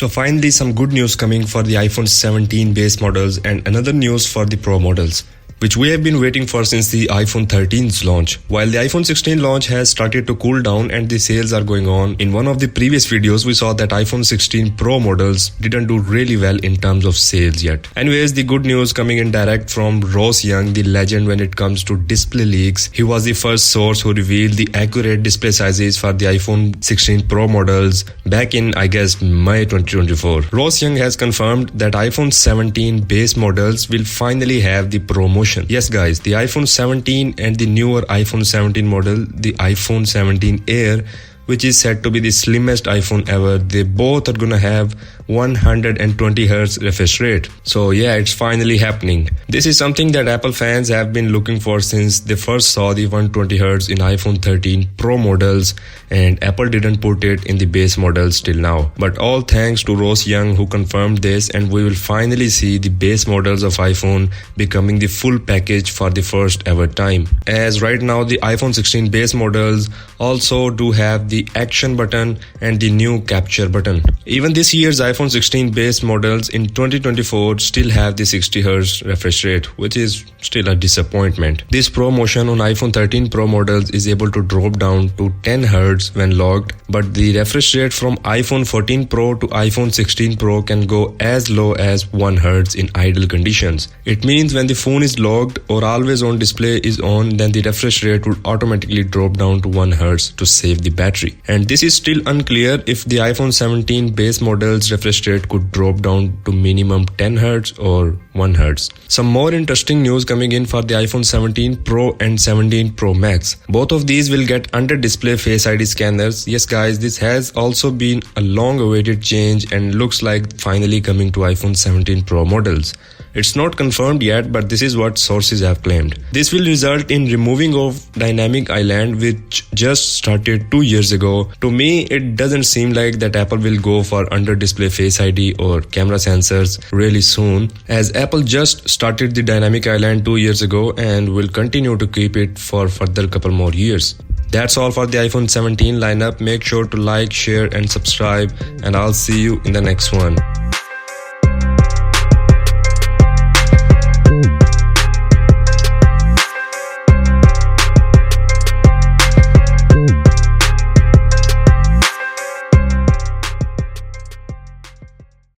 So finally some good news coming for the iPhone 17 base models and another news for the Pro models, which we have been waiting for since the iPhone 13's launch. While the iPhone 16 launch has started to cool down and the sales are going on, in one of the previous videos we saw that iPhone 16 Pro models didn't do really well in terms of sales yet. Anyways, the good news coming in direct from Ross Young, the legend when it comes to display leaks. He was the first source who revealed the accurate display sizes for the iPhone 16 Pro models back in, I guess, May 2024. Ross Young has confirmed that iPhone 17 base models will finally have the Pro motion. Yes guys, the iPhone 17 and the newer iPhone 17 model, the iPhone 17 Air, which is said to be the slimmest iPhone ever, they both are gonna have 120Hz refresh rate. So yeah, it's finally happening. This is something that Apple fans have been looking for since they first saw the 120Hz in iPhone 13 Pro models, and Apple didn't put it in the base models till now. But all thanks to Ross Young who confirmed this, and we will finally see the base models of iPhone becoming the full package for the first ever time. As right now the iPhone 16 base models also do have the action button and the new capture button. Even this year's iPhone 16 base models in 2024 still have the 60Hz refresh rate, which is still a disappointment. This Pro motion on iPhone 13 Pro models is able to drop down to 10Hz when locked, but the refresh rate from iPhone 14 Pro to iPhone 16 Pro can go as low as 1Hz in idle conditions. It means when the phone is locked or always on display is on, then the refresh rate would automatically drop down to 1Hz to save the battery. And this is still unclear if the iPhone 17 base models refresh rate could drop down to minimum 10Hz or 1Hz. Some more interesting news coming in for the iPhone 17 Pro and 17 Pro Max. Both of these will get under display Face ID scanners. Yes guys, this has also been a long awaited change and looks like finally coming to iPhone 17 Pro models. It's not confirmed yet, but this is what sources have claimed. This will result in removing of dynamic island, which just started 2 years ago. To me, it doesn't seem like that Apple will go for under display Face ID or camera sensors really soon, as Apple just started the dynamic island 2 years ago and will continue to keep it for further couple more years. That's all for the iPhone 17 lineup. Make sure to like, share and subscribe, and I'll see you in the next one.